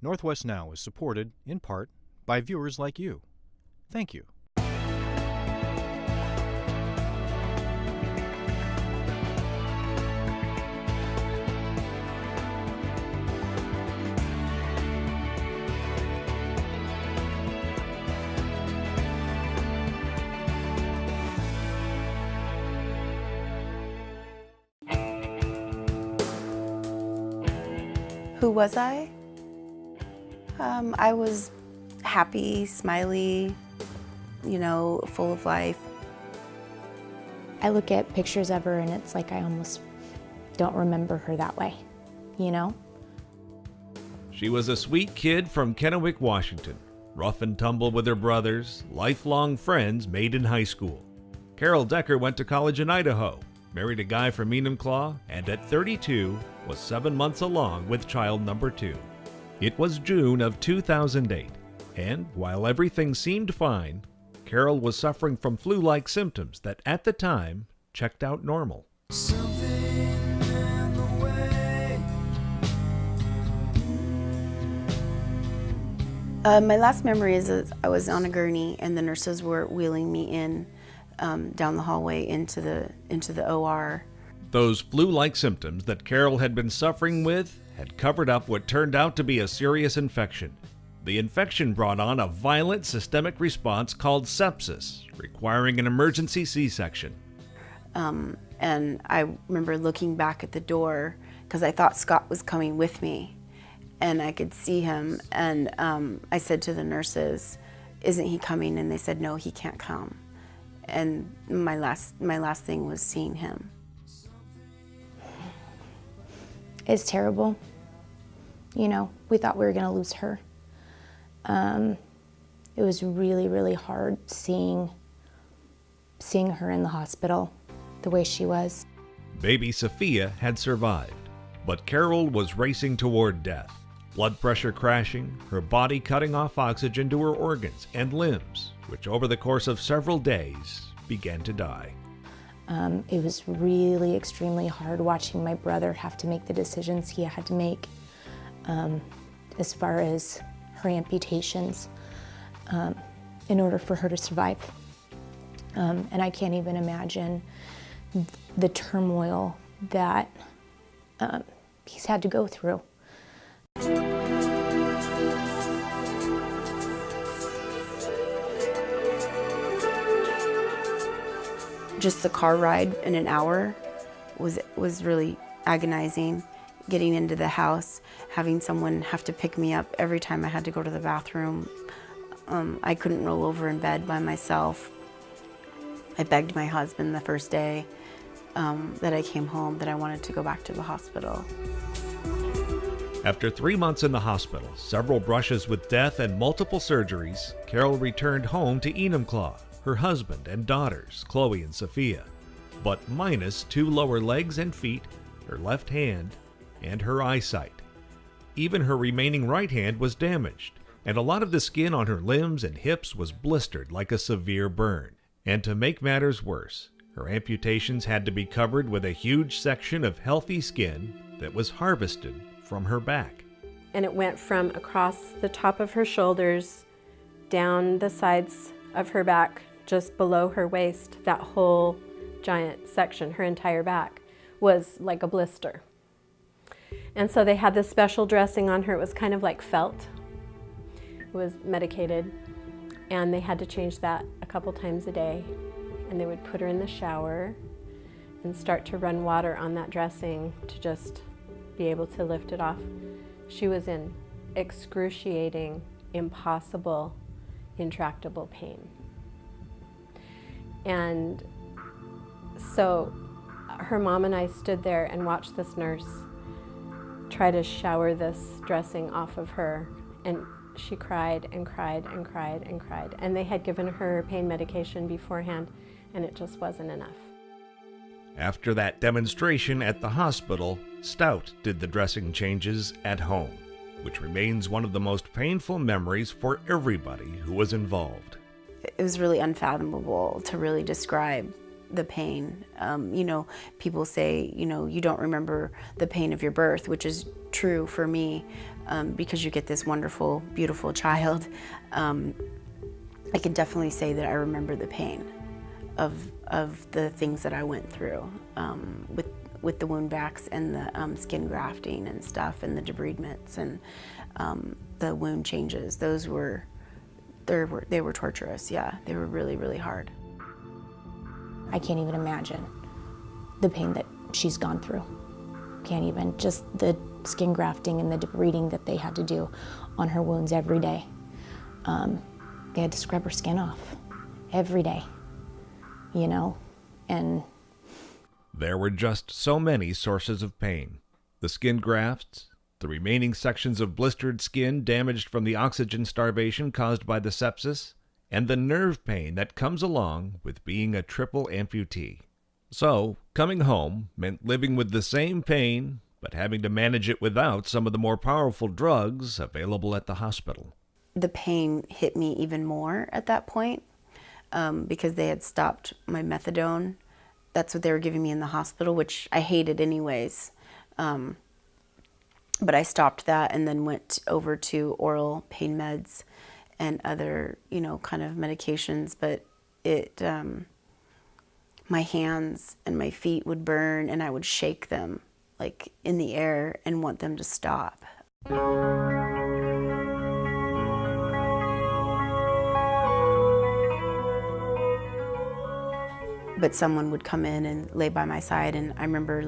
Northwest Now is supported, in part, by viewers like you. Thank you. Who was I? I was happy, smiley, full of life. I look at pictures of her and it's like I almost don't remember her that way, She was a sweet kid from Kennewick, Washington, rough and tumble with her brothers, lifelong friends made in high school. Carol Decker went to college in Idaho, married a guy from Enumclaw, and at 32 was 7 months along with child number 2. It was June of 2008, and while everything seemed fine, Carol was suffering from flu-like symptoms that at the time checked out normal. My last memory is that I was on a gurney and the nurses were wheeling me in down the hallway into the OR. Those flu-like symptoms that Carol had been suffering with had covered up what turned out to be a serious infection. The infection brought on a violent systemic response called sepsis, requiring an emergency C-section. And I remember looking back at the door because I thought Scott was coming with me and I could see him. And I said to the nurses, "Isn't he coming?" And they said, "No, he can't come." And my last thing was seeing him. It's terrible. We thought we were going to lose her. It was really, really hard seeing her in the hospital the way she was. Baby Sophia had survived, but Carol was racing toward death. Blood pressure crashing, her body cutting off oxygen to her organs and limbs, which over the course of several days began to die. It was really extremely hard watching my brother have to make the decisions he had to make as far as her amputations in order for her to survive. And I can't even imagine the turmoil that he's had to go through. Just the car ride in an hour was really agonizing. Getting into the house, having someone have to pick me up every time I had to go to the bathroom. I couldn't roll over in bed by myself. I begged my husband the first day that I came home that I wanted to go back to the hospital. After 3 months in the hospital, several brushes with death and multiple surgeries, Carol returned home to Enumclaw, her husband and daughters, Chloe and Sophia, but minus 2 lower legs and feet, her left hand, and her eyesight. Even her remaining right hand was damaged, and a lot of the skin on her limbs and hips was blistered like a severe burn. And to make matters worse, her amputations had to be covered with a huge section of healthy skin that was harvested from her back. And it went from across the top of her shoulders, down the sides of her back, just below her waist. That whole giant section, her entire back, was like a blister. And so they had this special dressing on her. It was kind of like felt. It was medicated. And they had to change that a couple times a day. And they would put her in the shower and start to run water on that dressing to just be able to lift it off. She was in excruciating, impossible, intractable pain. And so her mom and I stood there and watched this nurse try to shower this dressing off of her, and she cried and cried and cried and cried. And they had given her pain medication beforehand, and it just wasn't enough. After that demonstration at the hospital, Stout did the dressing changes at home, which remains one of the most painful memories for everybody who was involved. It was really unfathomable to really describe the pain. People say, you don't remember the pain of your birth, which is true for me, because you get this wonderful, beautiful child. I can definitely say that I remember the pain of the things that I went through with the wound vacs and the skin grafting and stuff, and the debridements and the wound changes. They were torturous. Yeah, they were really, really hard. I can't even imagine the pain that she's gone through. Can't even. Just the skin grafting and the debriding that they had to do on her wounds every day. They had to scrub her skin off every day, and there were just so many sources of pain. The skin grafts, the remaining sections of blistered skin damaged from the oxygen starvation caused by the sepsis, and the nerve pain that comes along with being a triple amputee. So, coming home meant living with the same pain, but having to manage it without some of the more powerful drugs available at the hospital. The pain hit me even more at that point, because they had stopped my methadone. That's what they were giving me in the hospital, which I hated anyways. But I stopped that and then went over to oral pain meds and other, kind of medications. But my hands and my feet would burn, and I would shake them like in the air and want them to stop. But someone would come in and lay by my side, and I remember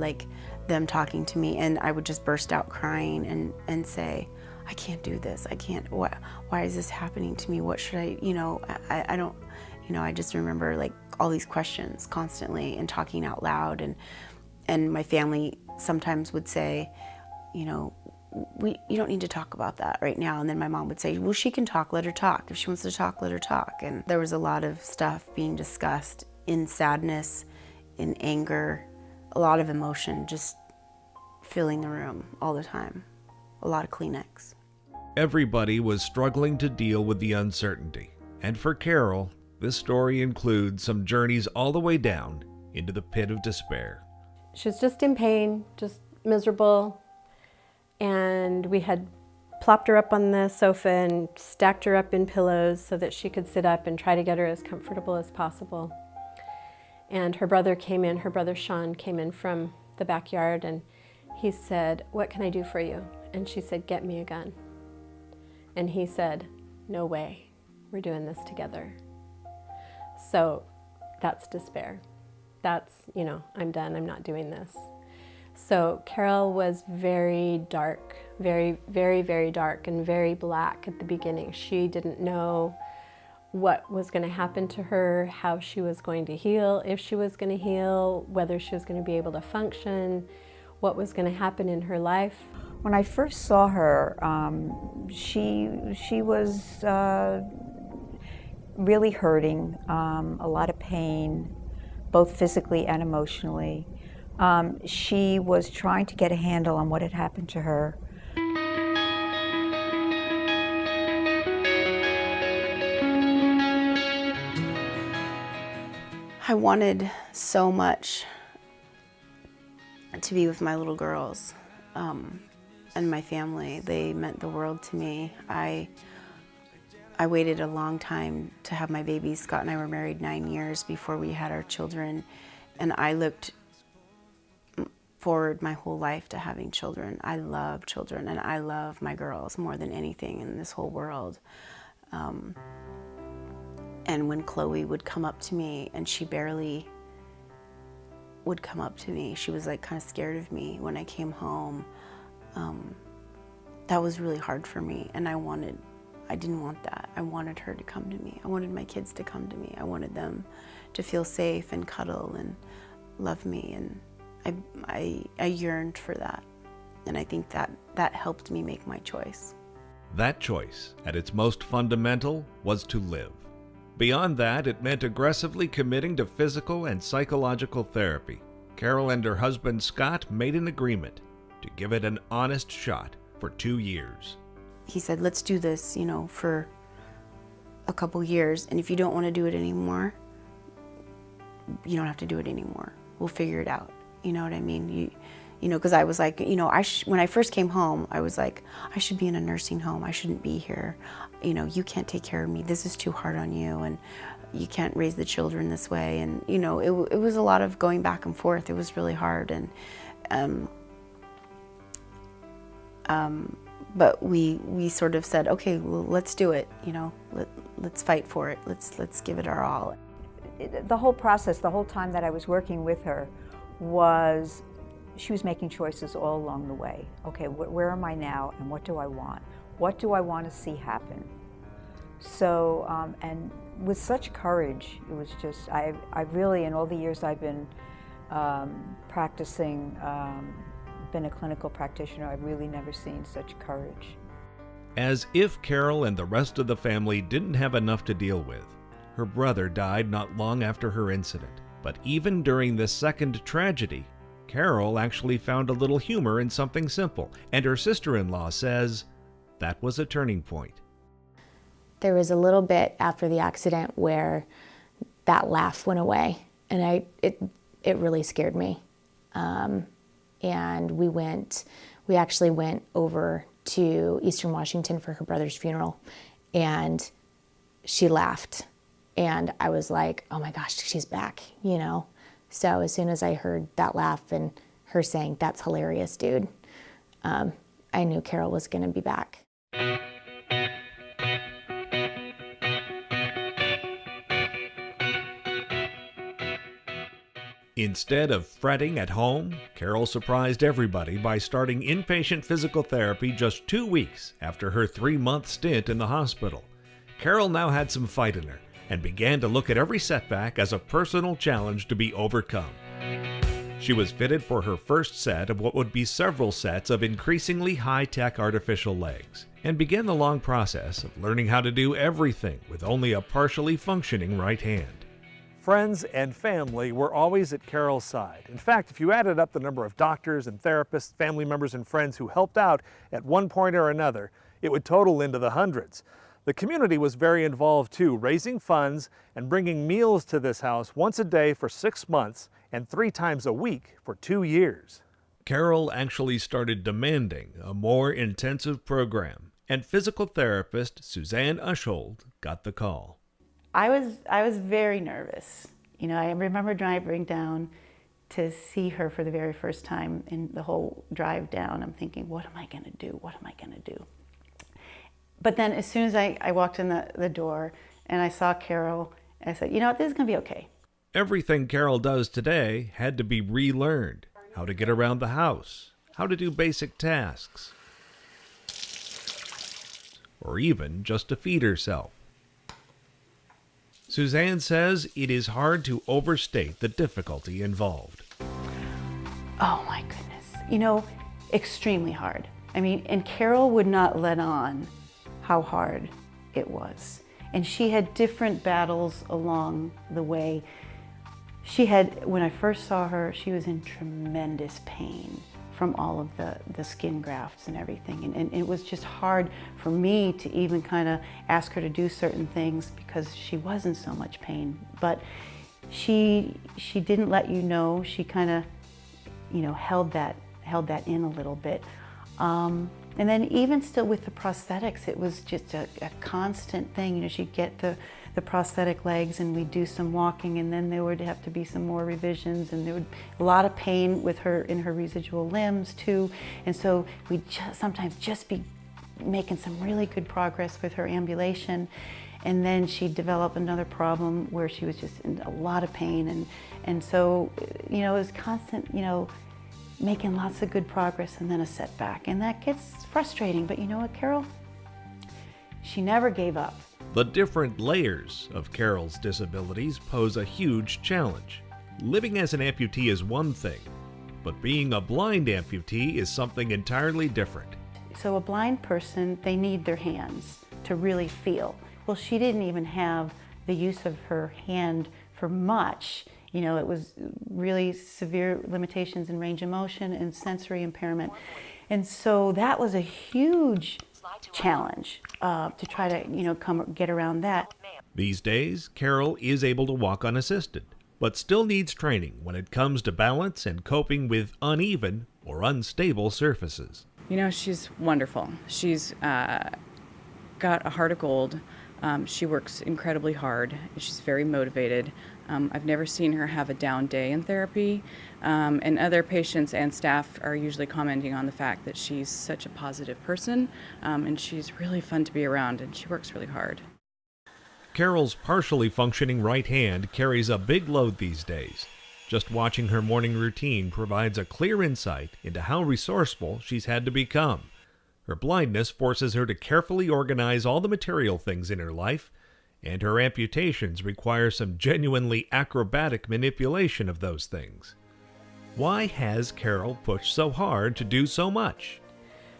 them talking to me, and I would just burst out crying and say, I can't do this. I can't. Why is this happening to me? What should I, I don't, I just remember all these questions constantly and talking out loud, and my family sometimes would say, you don't need to talk about that right now. And then my mom would say, well, she can talk, let her talk. If she wants to talk, let her talk. And there was a lot of stuff being discussed in sadness, in anger, a lot of emotion, just filling the room all the time. A lot of Kleenex. Everybody was struggling to deal with the uncertainty. And for Carol, this story includes some journeys all the way down into the pit of despair. She was just in pain, just miserable. And we had plopped her up on the sofa and stacked her up in pillows so that she could sit up and try to get her as comfortable as possible. And her brother Sean came in from the backyard, and he said, what can I do for you? And she said, get me a gun. And he said, no way, we're doing this together. So that's despair. That's, I'm done, I'm not doing this. So Carol was very dark, very, very, very dark and very black at the beginning. She didn't know what was going to happen to her, how she was going to heal, if she was going to heal, whether she was going to be able to function, what was going to happen in her life. When I first saw her, she was really hurting, a lot of pain, both physically and emotionally. She was trying to get a handle on what had happened to her. I wanted so much to be with my little girls and my family. They meant the world to me. I waited a long time to have my babies. Scott and I were married 9 years before we had our children, and I looked forward my whole life to having children. I love children, and I love my girls more than anything in this whole world. And when Chloe would come up to me, and she barely would come up to me, she was kind of scared of me when I came home. That was really hard for me, and I didn't want that. I wanted her to come to me. I wanted my kids to come to me. I wanted them to feel safe and cuddle and love me, and I yearned for that. And I think that helped me make my choice. That choice, at its most fundamental, was to live. Beyond that, it meant aggressively committing to physical and psychological therapy. Carol and her husband Scott made an agreement to give it an honest shot for 2 years. He said, let's do this, for a couple years, and if you don't want to do it anymore, you don't have to do it anymore. We'll figure it out. You know what I mean? You know, because I was like, you know, when I first came home, I was like, I should be in a nursing home. I shouldn't be here. You know, you can't take care of me. This is too hard on you, and you can't raise the children this way. And, you know, it was a lot of going back and forth. It was really hard. And, but we sort of said, okay, well, let's do it. You know, let's fight for it. Let's give it our all. The whole process, the whole time that I was working with her, she was making choices all along the way. Okay, where am I now, and what do I want? What do I want to see happen? So, and with such courage, it was just, I really, in all the years I've been practicing, been a clinical practitioner, I've really never seen such courage. As if Carol and the rest of the family didn't have enough to deal with, her brother died not long after her incident. But even during this second tragedy, Carol actually found a little humor in something simple, and her sister-in-law says that was a turning point. There was a little bit after the accident where that laugh went away, and it really scared me. And we actually went over to Eastern Washington for her brother's funeral, and she laughed, and I was like, oh my gosh, she's back, you know? So as soon as I heard that laugh and her saying, that's hilarious, dude, I knew Carol was gonna be back. Instead of fretting at home, Carol surprised everybody by starting inpatient physical therapy just 2 weeks after her 3-month stint in the hospital. Carol now had some fight in her and began to look at every setback as a personal challenge to be overcome. She was fitted for her first set of what would be several sets of increasingly high-tech artificial legs, and began the long process of learning how to do everything with only a partially functioning right hand. Friends and family were always at Carol's side. In fact, if you added up the number of doctors and therapists, family members and friends who helped out at one point or another, it would total into the hundreds. The community was very involved too, raising funds and bringing meals to this house once a day for 6 months and 3 times a week for 2 years. Carol actually started demanding a more intensive program, and physical therapist Suzanne Ushold got the call. I was very nervous. You know, I remember driving down to see her for the very first time, and the whole drive down, I'm thinking, what am I gonna do? What am I gonna do? But then as soon as I walked in the door and I saw Carol, I said, you know what, this is gonna be okay. Everything Carol does today had to be relearned. How to get around the house, how to do basic tasks, or even just to feed herself. Suzanne says it is hard to overstate the difficulty involved. Oh my goodness. You know, extremely hard. I mean, and Carol would not let on how hard it was. And she had different battles along the way. When I first saw her, she was in tremendous pain from all of the skin grafts and everything. And it was just hard for me to even kind of ask her to do certain things because she was in so much pain. But she didn't let you know. She kind of, you know, held that in a little bit. And then even still with the prosthetics, it was just a constant thing. You know, she'd get the prosthetic legs and we'd do some walking, and then there would have to be some more revisions, and there would be a lot of pain with her in her residual limbs too. And so we'd sometimes just be making some really good progress with her ambulation, and then she'd develop another problem where she was just in a lot of pain. And so, you know, it was constant, you know, making lots of good progress and then a setback. And that gets frustrating, but you know what, Carol? She never gave up. The different layers of Carol's disabilities pose a huge challenge. Living as an amputee is one thing, but being a blind amputee is something entirely different. So a blind person, they need their hands to really feel. Well, she didn't even have the use of her hand for much. You know, it was really severe limitations in range of motion and sensory impairment. And so that was a huge challenge to try to, you know, get around that. These days, Carol is able to walk unassisted, but still needs training when it comes to balance and coping with uneven or unstable surfaces. You know, she's wonderful. She's got a heart of gold. She works incredibly hard. She's very motivated. I've never seen her have a down day in therapy, and other patients and staff are usually commenting on the fact that she's such a positive person, and she's really fun to be around, and she works really hard. Carol's partially functioning right hand carries a big load these days. Just watching her morning routine provides a clear insight into how resourceful she's had to become. Her blindness forces her to carefully organize all the material things in her life, and her amputations require some genuinely acrobatic manipulation of those things. Why has Carol pushed so hard to do so much?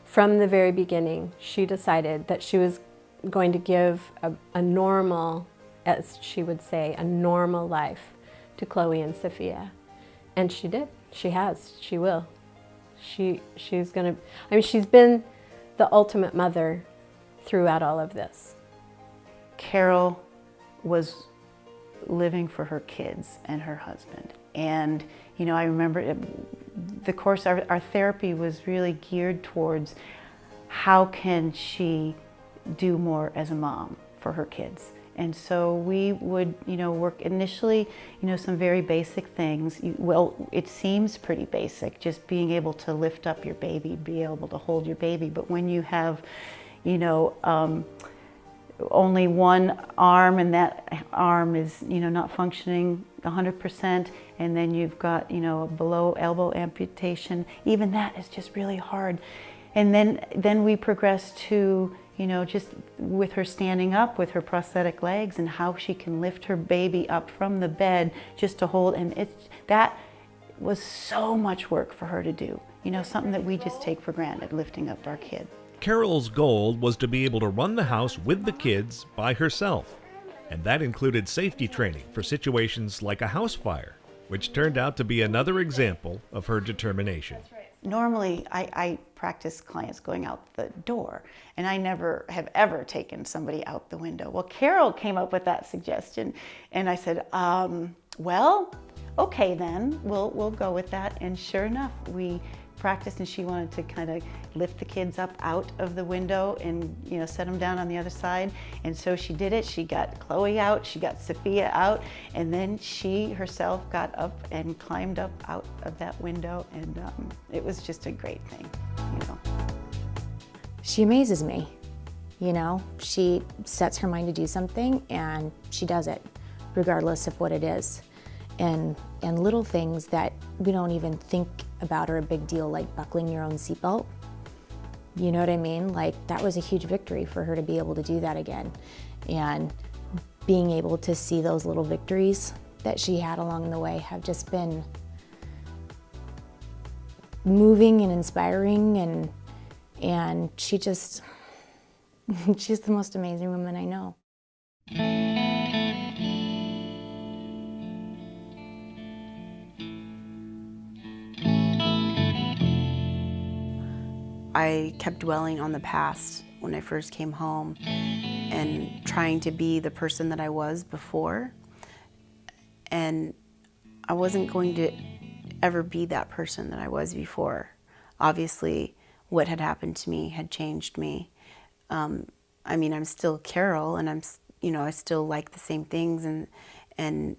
From the very beginning, she decided that she was going to give a normal, as she would say, a normal life to Chloe and Sophia. And she did. She has. She will. She's gonna, I mean, she's been the ultimate mother throughout all of this. Carol was living for her kids and her husband. And, you know, I remember the course, our therapy was really geared towards how can she do more as a mom for her kids. And so we would, you know, work initially, you know, some very basic things. Well, it seems pretty basic, just being able to lift up your baby, be able to hold your baby. But when you have, you know, only one arm and that arm is, you know, not functioning 100%, and then you've got, you know, a below elbow amputation, even that is just really hard. And then we progress to, you know, just with her standing up with her prosthetic legs and how she can lift her baby up from the bed just to hold. And that was so much work for her to do. You know, something that we just take for granted, lifting up our kid. Carol's goal was to be able to run the house with the kids by herself. And that included safety training for situations like a house fire, which turned out to be another example of her determination. Normally, I practice clients going out the door, and I never have ever taken somebody out the window. Well, Carol came up with that suggestion, and I said, well, okay then, we'll go with that. And sure enough, we practiced, and she wanted to kind of lift the kids up out of the window and, you know, set them down on the other side. And so she did it. She got Chloe out, she got Sophia out, and then she herself got up and climbed up out of that window. And it was just a great thing, you know. She amazes me, you know. She sets her mind to do something and she does it, regardless of what it is. And little things that we don't even think about are a big deal, like buckling your own seatbelt. You know what I mean? Like, that was a huge victory for her to be able to do that again. And being able to see those little victories that she had along the way have just been moving and inspiring, and she just, she's the most amazing woman I know. I kept dwelling on the past when I first came home and trying to be the person that I was before. And I wasn't going to ever be that person that I was before. Obviously, what had happened to me had changed me. I mean, I'm still Carol, and I still like the same things and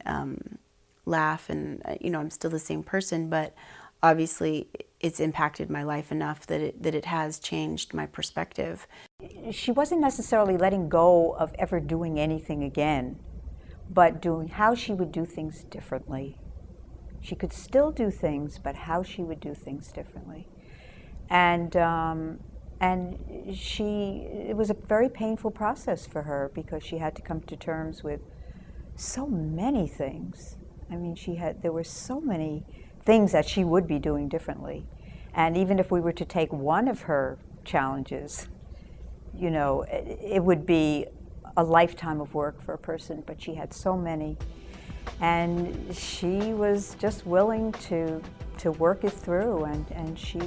laugh, and I'm still the same person. But obviously, it's impacted my life enough that it has changed my perspective. She wasn't necessarily letting go of ever doing anything again, but doing how she would do things differently. She could still do things, but how she would do things differently. And it was a very painful process for her because she had to come to terms with so many things. I mean, there were so many things that she would be doing differently. And even if we were to take one of her challenges, it would be a lifetime of work for a person, but she had so many. And she was just willing to work it through, and she,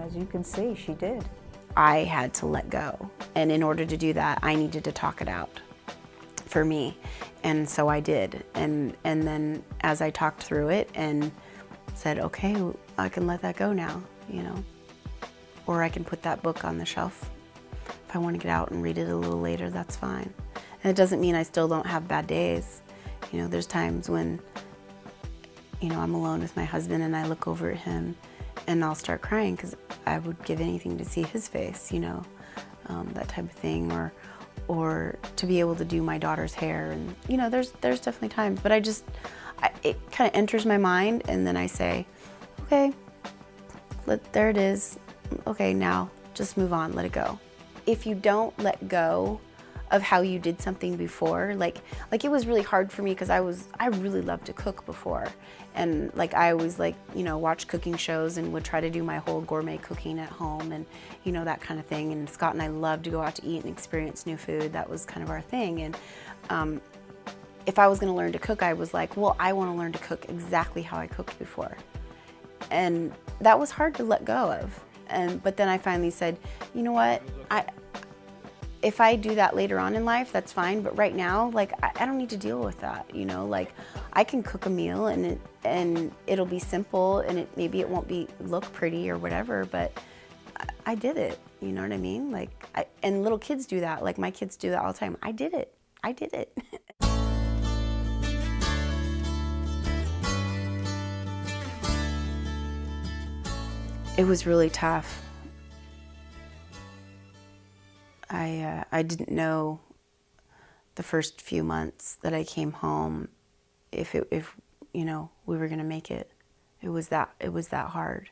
as you can see, she did. I had to let go, and in order to do that, I needed to talk it out. for me. And so I did. And then as I talked through it and said, okay, I can let that go now, you know, or I can put that book on the shelf. If I want to get out and read it a little later, that's fine. And it doesn't mean I still don't have bad days. You know, there's times when, you know, I'm alone with my husband and I look over at him and I'll start crying because I would give anything to see his face, you know, that type of thing, or to be able to do my daughter's hair. And, you know, there's definitely times, but it kind of enters my mind and then I say, okay, there it is. Okay, now just move on, let it go. If you don't let go of how you did something before, like it was really hard for me because I really loved to cook before. And like I always you know, watch cooking shows and would try to do my whole gourmet cooking at home and, you know, that kind of thing. And Scott and I loved to go out to eat and experience new food. That was kind of our thing. And if I was gonna learn to cook, I was like, well, I wanna learn to cook exactly how I cooked before. And that was hard to let go of. But then I finally said, you know what, if I do that later on in life, that's fine. But right now, like, I don't need to deal with that. You know, like, I can cook a meal and it'll be simple and maybe it won't look pretty or whatever. But I did it. You know what I mean? Like, and little kids do that. Like my kids do that all the time. I did it. I did it. It was really tough. I didn't know the first few months that I came home if you know, we were gonna make it. It was that hard.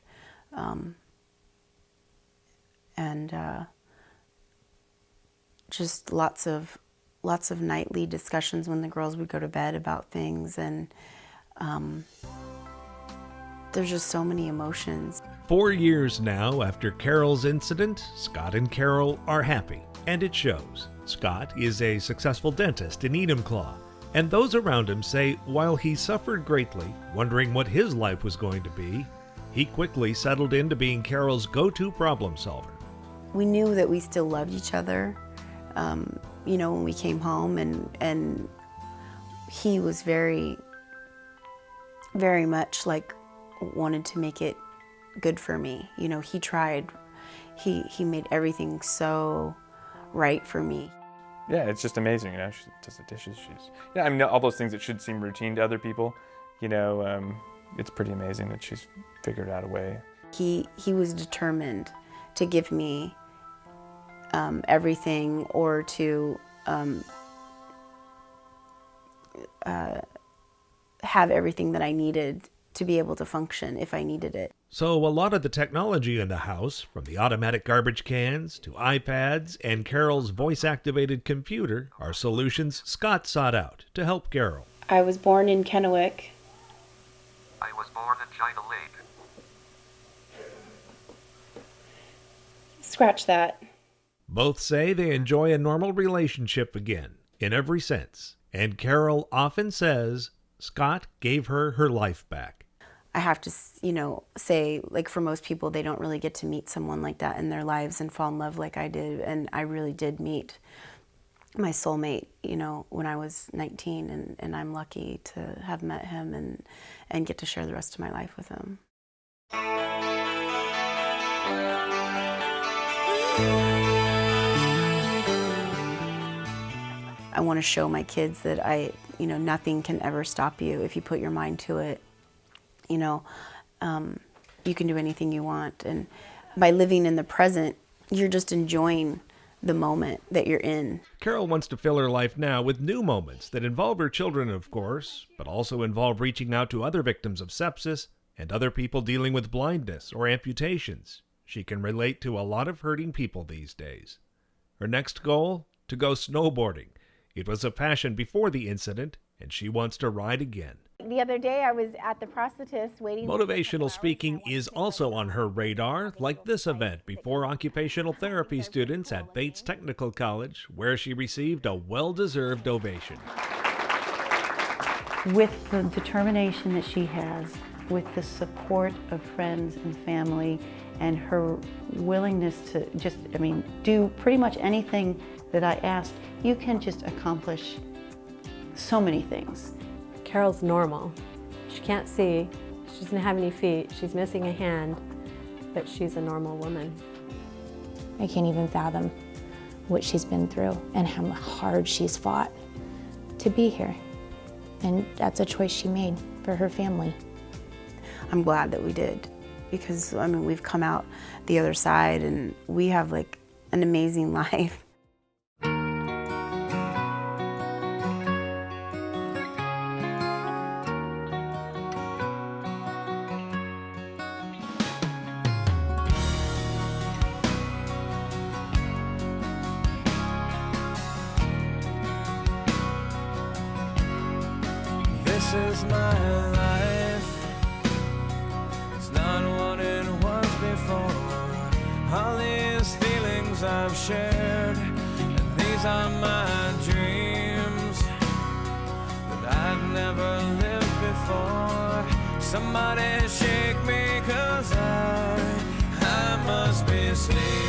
Just lots of nightly discussions when the girls would go to bed about things, and there's just so many emotions. 4 years now after Carol's incident, Scott and Carol are happy, and it shows. Scott is a successful dentist in Enumclaw, and those around him say while he suffered greatly, wondering what his life was going to be, he quickly settled into being Carol's go-to problem solver. We knew that we still loved each other, you know, when we came home, and he was very, very much like wanted to make it good for me. You know, he tried. He made everything so right for me. Yeah, it's just amazing. You know, she does the dishes. I mean, all those things that should seem routine to other people. You know, it's pretty amazing that she's figured out a way. He was determined to give me everything, or to have everything that I needed to be able to function if I needed it. So a lot of the technology in the house, from the automatic garbage cans to iPads and Carol's voice-activated computer, are solutions Scott sought out to help Carol. I was born in Kennewick. I was born in China Lake. Scratch that. Both say they enjoy a normal relationship again, in every sense. And Carol often says Scott gave her life back. I have to, you know, say, like, for most people, they don't really get to meet someone like that in their lives and fall in love like I did. And I really did meet my soulmate, you know, when I was 19, and I'm lucky to have met him and get to share the rest of my life with him. I want to show my kids that you know, nothing can ever stop you if you put your mind to it. You know, you can do anything you want. And by living in the present, you're just enjoying the moment that you're in. Carol wants to fill her life now with new moments that involve her children, of course, but also involve reaching out to other victims of sepsis and other people dealing with blindness or amputations. She can relate to a lot of hurting people these days. Her next goal? To go snowboarding. It was a passion before the incident, and she wants to ride again. The other day I was at the prosthetist waiting. Motivational speaking is also on her radar, like this event before occupational therapy students at Bates Technical College, where she received a well-deserved ovation. With the determination that she has, with the support of friends and family, and her willingness to just, do pretty much anything that I asked, you can just accomplish so many things. Carol's normal. She can't see, she doesn't have any feet, she's missing a hand, but she's a normal woman. I can't even fathom what she's been through and how hard she's fought to be here. And that's a choice she made for her family. I'm glad that we did, because I mean, we've come out the other side and we have like an amazing life. This is my life. It's not what it was before. All these feelings I've shared, and these are my dreams that I've never lived before. Somebody shake me, 'cause I must be asleep.